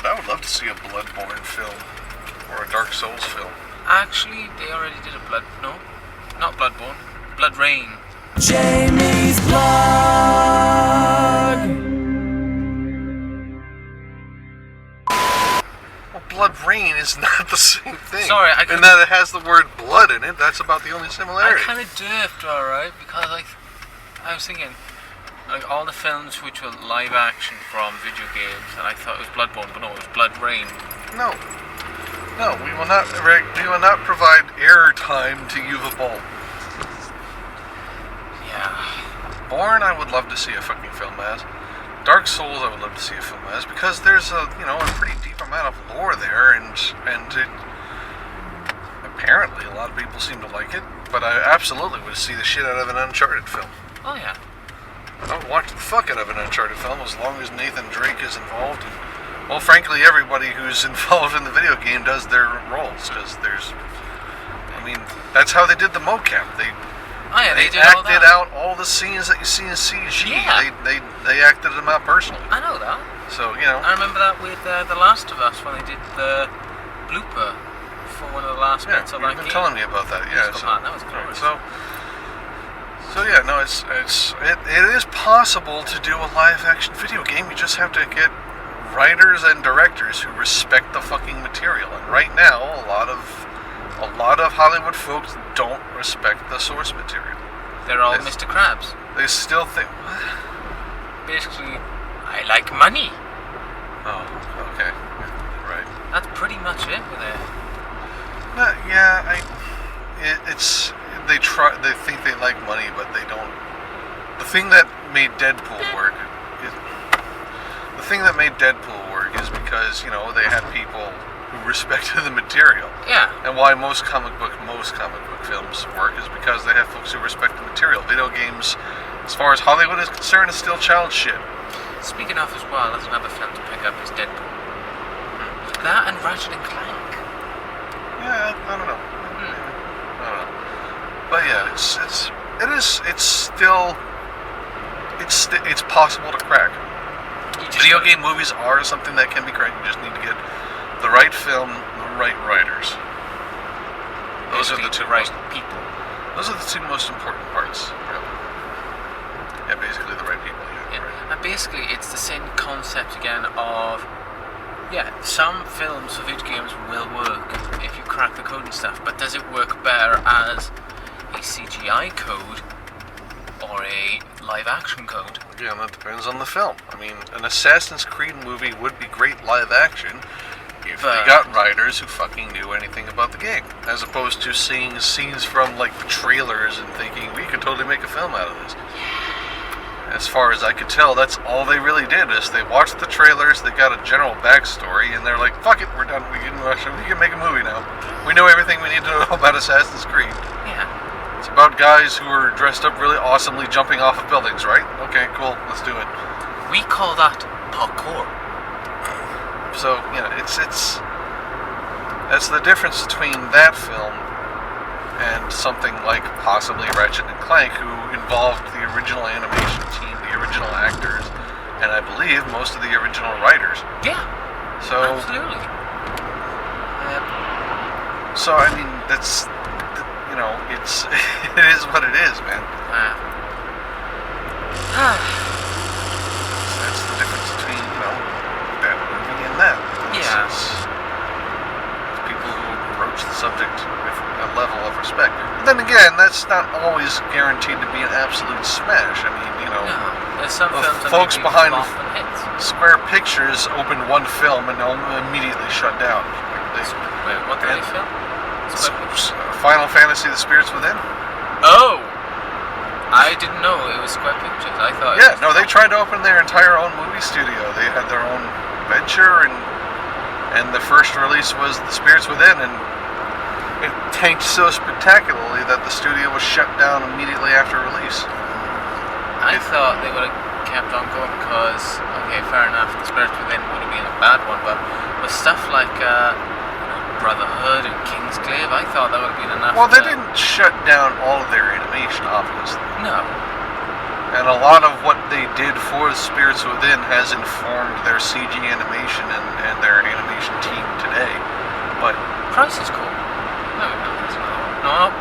but I would love to see a Bloodborne film or a Dark Souls film. Actually, they already did a not Bloodborne, Blood Rain. Jamie's Blog. Well, Blood Rain is not the same thing. Sorry, in that it has the word blood in it. That's about the only similarity. I kind of diffed, alright, because I was thinking, like, all the films which were live action from video games, and I thought it was Bloodborne, but no, it was Blood Rain. No, we will not provide airtime to Uwe Boll. Yeah. Born, I would love to see a fucking film as. Dark Souls, I would love to see a film as, because there's a pretty deep amount of lore there, and it, apparently a lot of people seem to like it. But I absolutely would see the shit out of an Uncharted film. Oh yeah. I would watch the fuck out of an Uncharted film as long as Nathan Drake is involved. And, well, frankly, everybody who's involved in the video game does their roles, because that's how they did the mocap. They acted out all the scenes that you see in CG. Yeah. They acted them out personally. I know that. So, I remember that with The Last of Us when they did the blooper for one of the last bits of that game. You've been telling me about that. Yeah, that was glorious. So yeah, no, it is possible to do a live action video game. You just have to get writers and directors who respect the fucking material. And right now, a lot of Hollywood folks don't respect the source material. They're all Mr. Krabs. They still think, what? Basically, I like money. Oh, okay, right. That's pretty much it with it. They think they like money, but they don't. The thing that made Deadpool work is because, they had people who respected the material. Yeah. And why most comic book films work is because they have folks who respect the material. Video games, as far as Hollywood is concerned, is still child shit. Speaking of as well, there's another film to pick up is Deadpool. That and Ratchet and Clank. Yeah, I don't know. But yeah, it's possible to crack. Video game movies are something that can be cracked. You just need to get the right film, the right writers. Those are the two people. Those are the two most important parts. Yeah, basically the right people. Yeah. Right. And basically, it's the same concept again of. Yeah, some films for video games will work if you crack the code and stuff, but does it work better as a CGI code or a live action code? Yeah, that depends on the film. An Assassin's Creed movie would be great live action if they got writers who fucking knew anything about the game, as opposed to seeing scenes from the trailers and thinking we could totally make a film out of this. As far as I could tell, that's all they really did, is they watched the trailers, they got a general backstory, and they're like, fuck it, we're done, we can make a movie now. We know everything we need to know about Assassin's Creed. Yeah. It's about guys who are dressed up really awesomely jumping off of buildings, right? Okay, cool, let's do it. We call that parkour. So, that's the difference between that film and something like possibly Ratchet and Clank, who involved the original animation team, the original actors, and I believe most of the original writers. Yeah. So absolutely. So that's it's it is what it is, man. That's the difference between that movie and that. It's people who approach the subject with a level of respect. But then again, that's not always guaranteed to be an absolute smash. No, there's some films folks that behind hits. Square Pictures opened one film and immediately shut down. Wait, what did they film? Final Fantasy: The Spirits Within. Oh, I didn't know it was Square Pictures. I thought. Yeah, no, they tried to open their entire own movie studio. They had their own venture, and the first release was The Spirits Within, and it tanked so spectacularly that the studio was shut down immediately after release. I thought they would have kept on going because, okay, fair enough, The Spirits Within would have been a bad one, but with stuff like Brotherhood and Kingsglaive, I thought that would have been enough. Well, they didn't shut down all of their animation, obviously. No. And a lot of what they did for Spirits Within has informed their CG animation and their animation team today. But Crisis Core. No.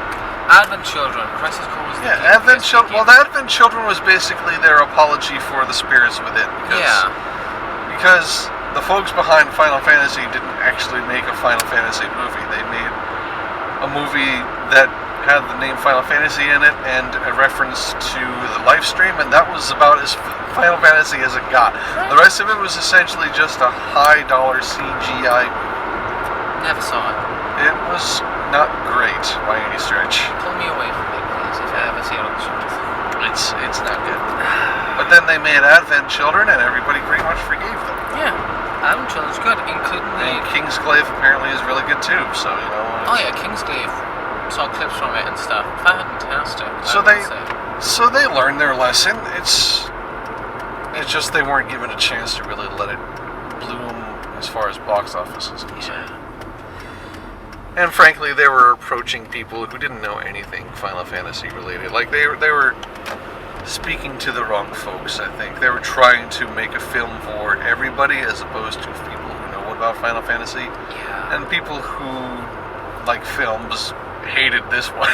Advent Children. Crisis Core was the Advent Children. Well, the Advent Children was basically their apology for the Spirits Within. Because the folks behind Final Fantasy didn't actually make a Final Fantasy movie. They made a movie that had the name Final Fantasy in it and a reference to the live stream, and that was about as Final Fantasy as it got. The rest of it was essentially just a high-dollar CGI movie. Never saw it. It was not great by any stretch. Pull me away from it, please, if I ever see it on the shows. It's not good. But then they made Advent Children, and everybody pretty much forgave them. Yeah, Advent Children's good, including And Kingsglaive apparently is really good too, so, you know. Oh yeah, Kingsglaive. Saw clips from it and stuff. Fantastic. So they learned their lesson. It's just they weren't given a chance to really let it bloom as far as box office is concerned. And frankly, they were approaching people who didn't know anything Final Fantasy related. Like they were speaking to the wrong folks, I think. They were trying to make a film for everybody as opposed to people who know about Final Fantasy. Yeah. And people who like films hated this one.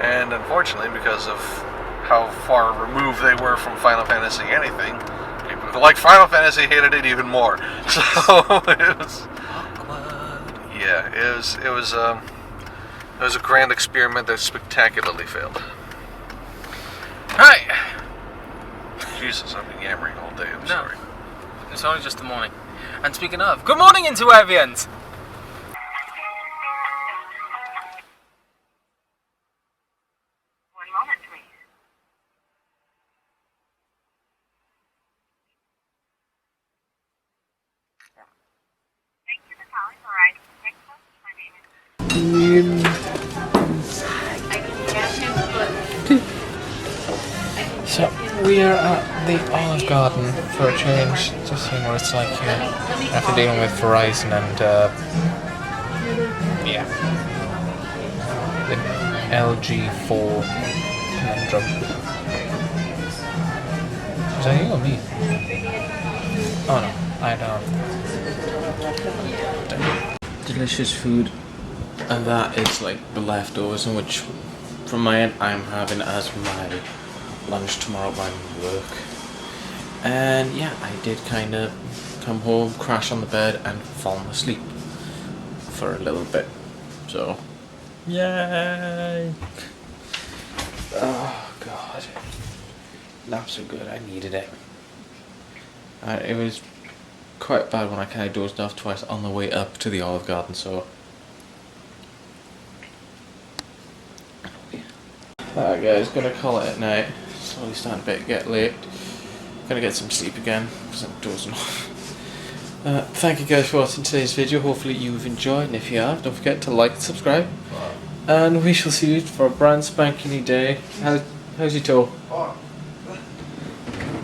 And unfortunately, because of how far removed they were from Final Fantasy anything, people who like Final Fantasy hated it even more. So it was awkward. Yeah, it was a grand experiment that spectacularly failed. Right. Jesus, I've been yammering all day. I'm sorry. It's only just the morning. And speaking of, good morning, Interwebians! So we are at the Olive Garden for a change, just seeing what it's like here after dealing with Verizon and the LG4 conundrum. Was that you or me? Oh no, I don't. Delicious food, and that is like the leftovers, in which from my end I'm having as my lunch tomorrow by work. And yeah, I did kind of come home, crash on the bed and fall asleep for a little bit, so yay. Oh god, naps are good. I needed it. It was quite bad when I kind of dozed off twice on the way up to the Olive Garden, so alright guys, gonna call it at night. Slowly starting to get late. Gonna get some sleep again because I'm dozing off. Thank you guys for watching today's video. Hopefully you've enjoyed, and if you have, don't forget to like and subscribe. And we shall see you for a brand spanking new day. How's your toe?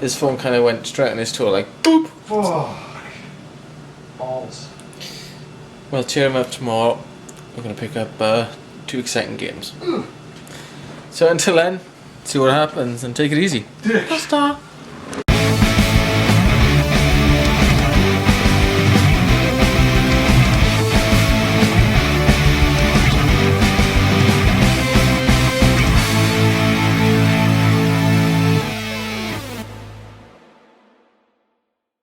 His phone kind of went straight on his toe, like boop. Balls. Well, cheer him up tomorrow. We're gonna pick up 2 exciting games. So until then, see what happens and take it easy. Dick. Basta.